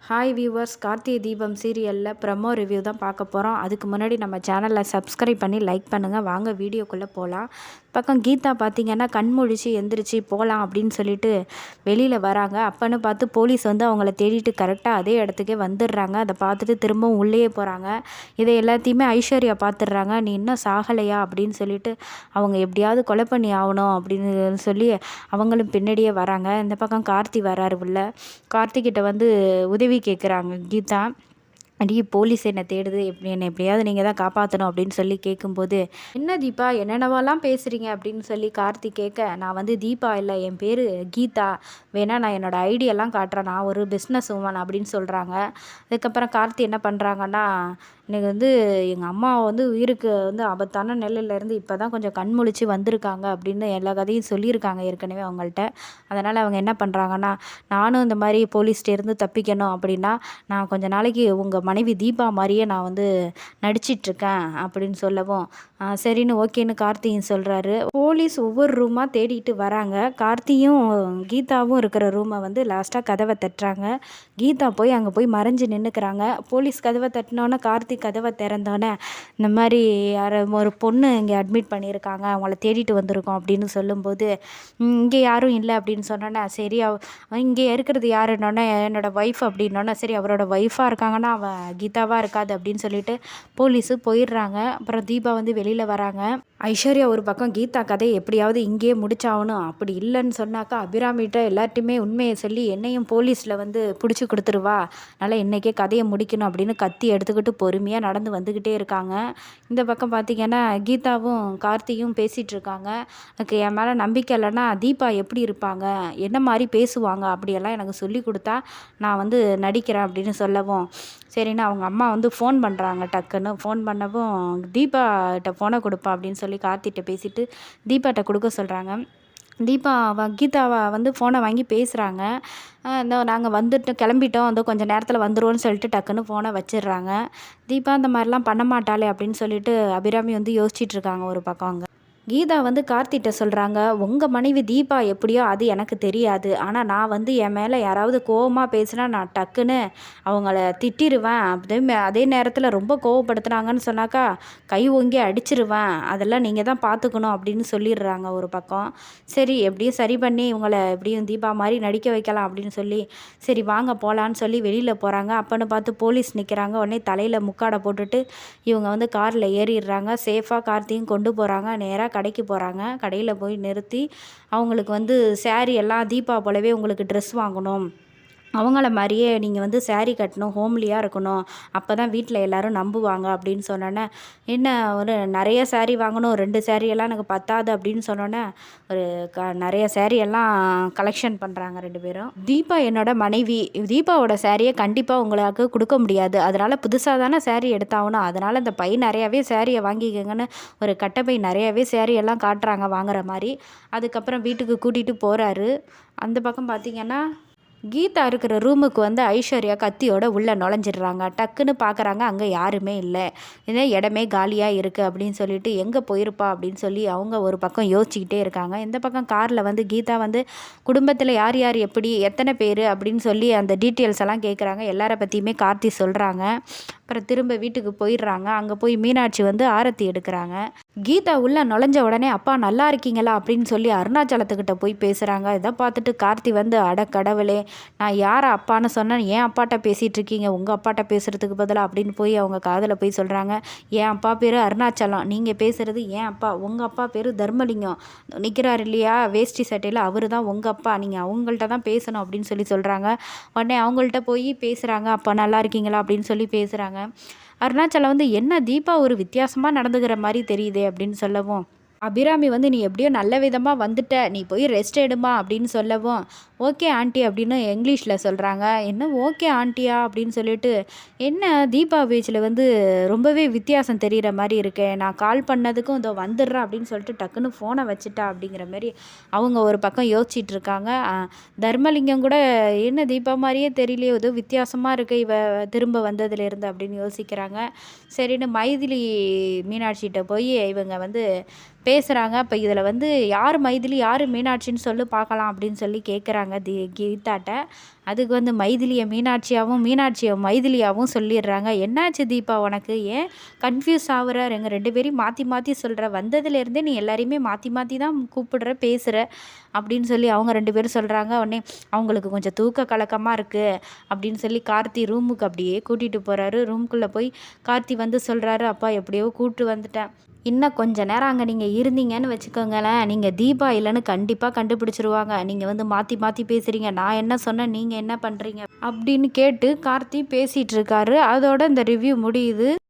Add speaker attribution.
Speaker 1: Hi viewers, Karthigai Deepam சீரியலில் promo review தான் பார்க்க போகிறோம். அதுக்கு முன்னாடி நம்ம சேனலில் சப்ஸ்கிரைப் பண்ணி லைக் பண்ணுங்கள். வாங்க வீடியோக்குள்ளே போகலாம். பக்கம் கீதா பார்த்திங்கன்னா கண் முழிச்சு எந்திரிச்சு போகலாம் அப்படின்னு சொல்லிட்டு வெளியில் வராங்க. அப்போன்னு பார்த்து போலீஸ் வந்து அவங்கள தேடிட்டு கரெக்டாக அதே இடத்துக்கே வந்துடுறாங்க. அதை பார்த்துட்டு திரும்பவும் உள்ளேயே போகிறாங்க. இதை எல்லாத்தையுமே ஐஸ்வர்யா பார்த்துடுறாங்க. நீ இன்னும் சாகலையா அப்படின்னு சொல்லிட்டு அவங்க எப்படியாவது கொலை பண்ணி ஆகணும் அப்படின்னு சொல்லி அவங்களும் பின்னாடியே வராங்க. இந்த பக்கம் கார்த்தி வராரு உள்ள. கார்த்திகிட்ட வந்து உதவி கேட்குறாங்க கீதா. அடி போலீஸ் என்னை தேடுது, என்னை எப்படியாவது நீங்கள் தான் காப்பாற்றணும் அப்படின்னு சொல்லி கேட்கும்போது, என்ன தீபா என்னென்னவாலாம் பேசுகிறீங்க அப்படின்னு சொல்லி கார்த்தி கேட்க, நான் வந்து தீபா இல்லை, என் பேர் கீதா, வேணா நான் என்னோடய ஐடியெல்லாம் காட்டுறேன், நான் ஒரு பிஸ்னஸ் உமன் அப்படின்னு சொல்கிறாங்க. அதுக்கப்புறம் கார்த்தி என்ன பண்ணுறாங்கன்னா, இன்றைக்கி வந்து எங்கள் அம்மா வந்து உயிருக்கு வந்து ஆபத்தான நிலையிலேருந்து இப்போ தான் கொஞ்சம் கண் முழிச்சு வந்திருக்காங்க அப்படின்னு எல்லா கதையும் சொல்லியிருக்காங்க ஏற்கனவே அவங்கள்ட்ட. அதனால் அவங்க என்ன பண்ணுறாங்கன்னா, நானும் இந்த மாதிரி போலீஸ்டேருந்து தப்பிக்கணும் அப்படின்னா நான் கொஞ்ச நாளைக்கு உங்கள் மனைவி தீபா மாதிரியே நான் வந்து நடிச்சிட்ருக்கேன் அப்படின்னு சொல்லவும், சரின்னு ஓகேன்னு கார்த்தியும் சொல்கிறாரு. போலீஸ் ஒவ்வொரு ரூமாக தேடிட்டு வராங்க. கார்த்தியும் கீதாவும் இருக்கிற ரூமை வந்து லாஸ்ட்டாக கதவை தட்டுறாங்க. கீதா போய் அங்கே போய் மறைஞ்சு நின்றுக்கிறாங்க. போலீஸ் கதவை தட்டினோன்னே கார்த்தி கதவை திறந்தோன்னே, இந்த மாதிரி ஒரு பொண்ணு இங்கே அட்மிட் பண்ணியிருக்காங்க, அவங்கள தேடிட்டு வந்திருக்கோம் அப்படின்னு சொல்லும்போது, இங்கே யாரும் இல்லை அப்படின்னு சொன்னோன்னே, சரி இங்கே இருக்கிறது யாருன்னொன்னே என்னோடய ஒய்ஃப் அப்படின்னோன்னே, சரி அவரோட ஒய்ஃபாக இருக்காங்கன்னா அவன் கீதாவாக இருக்காது அப்படின்னு சொல்லிட்டு போலீஸு போயிடுறாங்க. அப்புறம் தீபா வந்து வெளியில் வராங்க. ஐஸ்வர்யா ஒரு பக்கம் கீதா கதையை எப்படியாவது இங்கேயே முடிச்சாகணும், அப்படி இல்லைன்னு சொன்னாக்கா அபிராமிகிட்ட எல்லாத்தையுமே உண்மையை சொல்லி என்னையும் போலீஸில் வந்து பிடிச்சி கொடுத்துருவா, அதனால் இன்றைக்கே கதையை முடிக்கணும் அப்படின்னு கத்தி எடுத்துக்கிட்டு பொறுமையாக நடந்து வந்துக்கிட்டே இருக்காங்க. இந்த பக்கம் பார்த்திங்கன்னா கீதாவும் கார்த்தியும் பேசிகிட்டு இருக்காங்க. எனக்கு என் மேலே நம்பிக்கை இல்லைன்னா தீபா எப்படி இருப்பாங்க, என்ன மாதிரி பேசுவாங்க, அப்படியெல்லாம் எனக்கு சொல்லி கொடுத்தா நான் வந்து நடிக்கிறேன் அப்படின்னு சொல்லவும், சரின்னு அவங்க அம்மா வந்து ஃபோன் பண்ணுறாங்க. டக்குன்னு ஃபோன் பண்ணவும், தீபாட்ட ஃபோனை கொடுப்பா அப்படின்னு சொல்லி கார்த்திகிட்ட பேசிவிட்டு தீபாட்ட கொடுக்க சொல்கிறாங்க. தீபா கீதாவை வந்து ஃபோனை வாங்கி பேசுகிறாங்க. இந்த நாங்கள் வந்துட்டு கிளம்பிட்டோம், இந்த கொஞ்சம் நேரத்தில் வந்துடுவோன்னு சொல்லிட்டு டக்குன்னு ஃபோனை வச்சிடுறாங்க. தீபா இந்த மாதிரிலாம் பண்ண மாட்டாளே அப்படின்னு சொல்லிட்டு அபிராமி வந்து யோசிச்சிட்ருக்காங்க ஒரு பக்கம். அங்கே கீதா வந்து கார்த்திகிட்ட சொல்கிறாங்க, உங்கள் மனைவி தீபா எப்படியோ அது எனக்கு தெரியாது, ஆனால் நான் வந்து என் மேலே யாராவது கோவமாக பேசினா நான் டக்குன்னு அவங்கள திட்டிடுவேன், அதே நேரத்தில் ரொம்ப கோவப்படுத்துனாங்கன்னு சொன்னாக்கா கை ஓங்கி அடிச்சிருவேன், அதெல்லாம் நீங்கள் தான் பார்த்துக்கணும் அப்படின்னு சொல்லிடுறாங்க ஒரு பக்கம். சரி எப்படியும் சரி பண்ணி இவங்களை எப்படியும் தீபா மாதிரி நடிக்க வைக்கலாம் அப்படின்னு சொல்லி, சரி வாங்க போகலான்னு சொல்லி வெளியில் போகிறாங்க. அப்போன்னு பார்த்து போலீஸ் நிற்கிறாங்க. உடனே தலையில் முக்காடை போட்டுட்டு இவங்க வந்து காரில் ஏறிடுறாங்க. சேஃபாக கார்த்தியும் கொண்டு போகிறாங்க. நேராக கடைக்கு போகிறாங்க. கடையில் போய் நிறுத்தி அவங்களுக்கு வந்து சாரீ எல்லாம் தீபா போலவே உங்களுக்கு ட்ரெஸ் வாங்கணும், அவங்கள மாதிரியே நீங்கள் வந்து சாரீ கட்டணும், ஹோம்லியாக இருக்கணும், அப்போ தான் வீட்டில் எல்லோரும் நம்புவாங்க அப்படின்னு சொன்னோன்னே, என்ன ஒரு நிறைய சாரீ வாங்கணும், 2 சாரியெல்லாம் எனக்கு பத்தாது அப்படின்னு சொன்னோன்னே ஒரு நிறைய சாரியெல்லாம் கலெக்ஷன் பண்ணுறாங்க 2 பேரும். தீபா என்னோட மனைவி, தீபாவோட சாரியை கண்டிப்பாக உங்களுக்கு கொடுக்க முடியாது, அதனால் புதுசாக தானே சாரீ எடுத்தாகணும், அதனால் இந்த பை நிறையாவே சாரியை வாங்கிக்கங்கன்னு ஒரு கட்டப்பை நிறையாவே சாரியெல்லாம் காட்டுறாங்க வாங்குற மாதிரி. அதுக்கப்புறம் வீட்டுக்கு கூட்டிகிட்டு போகிறாரு. அந்த பக்கம் பார்த்திங்கன்னா கீதா இருக்கிற ரூமுக்கு வந்து ஐஸ்வர்யா கத்தியோட உள்ளே நுழைஞ்சிடுறாங்க. டக்குன்னு பார்க்குறாங்க, அங்கே யாருமே இல்லை, இதே இடமே காலியாக இருக்குது அப்படின்னு சொல்லிட்டு எங்கே போயிருப்பா அப்படின்னு சொல்லி அவங்க ஒரு பக்கம் யோசிச்சுக்கிட்டே இருக்காங்க. இந்த பக்கம் காரில் வந்து கீதா வந்து குடும்பத்தில் யார் யார் எப்படி எத்தனை பேர் அப்படின்னு சொல்லி அந்த டீட்டெயில்ஸ் எல்லாம் கேட்குறாங்க. எல்லாரை பற்றியுமே கார்த்தி சொல்கிறாங்க. அப்புறம் திரும்ப வீட்டுக்கு போயிடுறாங்க. அங்கே போய் மீனாட்சி வந்து ஆரத்தி எடுக்கிறாங்க. கீதா உள்ளே நுழைஞ்ச உடனே, அப்பா நல்லா இருக்கீங்களா அப்படின்னு சொல்லி அருணாச்சலத்துக்கிட்ட போய் பேசுகிறாங்க. இதை பார்த்துட்டு கார்த்தி வந்து, அட கடவுளே, நான் யாரை அப்பான்னு சொன்னேன், ஏன் அப்பாட்ட பேசிகிட்டு இருக்கீங்க, உங்கள் அப்பாட்ட பேசுகிறதுக்கு பதிலாக அப்படின்னு போய் அவங்க காதில் போய் சொல்கிறாங்க. என் அப்பா பேர் அருணாச்சலம், நீங்கள் பேசுகிறது ஏன் அப்பா, உங்கள் அப்பா பேர் தர்மலிங்கம் நிற்கிறார் இல்லையா வேஷ்டி சட்டையில், அவர் தான் உங்கள் அப்பா, நீங்கள் அவங்கள்ட்ட தான் பேசணும் அப்படின்னு சொல்லி சொல்கிறாங்க. உடனே அவங்கள்ட்ட போய் பேசுகிறாங்க. அப்பா நல்லா இருக்கீங்களா அப்படின்னு சொல்லி பேசுகிறாங்க. அருணாச்சலம் வந்து, என்ன தீபா ஒரு வித்தியாசமாக நடந்துக்கிற மாதிரி தெரியுதே அப்படின்னு சொல்லவும், அபிராமி வந்து நீ எப்படியோ நல்ல விதமாக வந்துட்ட, நீ போய் ரெஸ்ட் எடுமா அப்படின்னு சொல்லவும், ஓகே ஆண்டி அப்படின்னு இங்கிலீஷில் சொல்கிறாங்க. என்ன ஓகே ஆண்டியா அப்படின்னு சொல்லிட்டு, என்ன தீபா பேச்சில் வந்து ரொம்பவே வித்தியாசம் தெரிகிற மாதிரி இருக்கே, நான் கால் பண்ணதுக்கும் இதோ வந்துடுறேன் அப்படின்னு சொல்லிட்டு டக்குன்னு ஃபோனை வச்சுட்டா அப்படிங்கிற மாதிரி அவங்க ஒரு பக்கம் யோசிச்சுட்டு இருக்காங்க. தர்மலிங்கம் கூட என்ன தீபா மாதிரியே தெரியலையோ, ஏதோ வித்தியாசமாக இருக்கு இவ திரும்ப வந்ததுலேருந்து அப்படின்னு யோசிக்கிறாங்க. சரின்னு மைதிலி மீனாட்சிகிட்ட போய் இவங்க வந்து பேசுகிறாங்க. அப்போ இதில் வந்து யார் மைதிலி யார் மீனாட்சின்னு சொல்லி பார்க்கலாம் அப்படின்னு சொல்லி கேட்குறாங்க கீதாட்ட. அதுக்கு வந்து மைதிலியை மீனாட்சியாகவும், மீனாட்சியை மைதிலியாகவும் சொல்லிடுறாங்க. என்னாச்சு தீபா உனக்கு? ஏன் கன்ஃப்யூஸ் ஆகுற? எங்கள் 2 பேரையும் மாற்றி மாற்றி சொல்கிற. வந்ததுலேருந்தே நீ எல்லாரையுமே மாற்றி மாற்றி தான் கூப்பிடுற, பேசுகிற அப்படின்னு சொல்லி அவங்க 2 பேரும் சொல்கிறாங்க. உடனே அவங்களுக்கு கொஞ்சம் தூக்க கலக்கமாக இருக்குது அப்படின்னு சொல்லி கார்த்தி ரூமுக்கு அப்படியே கூட்டிகிட்டு போகிறாரு. ரூம்குள்ளே போய் கார்த்தி வந்து சொல்கிறாரு, அப்பா எப்படியோ கூப்பிட்டு வந்துட்டேன். இன்னும் கொஞ்ச நேரம் அங்கே நீங்கள் இருந்தீங்கன்னு வச்சுக்கோங்களேன், நீங்கள் தீபா இல்லைன்னு கண்டிப்பாக கண்டுபிடிச்சிருவாங்க. நீங்கள் வந்து மாற்றி மாற்றி பேசுகிறீங்க. நான் என்ன சொன்னேன், நீங்கள் என்ன பண்ணுறீங்க அப்படின்னு கேட்டு கார்த்தி பேசிகிட்டு இருக்காரு. அதோட இந்த ரிவ்யூ முடியுது.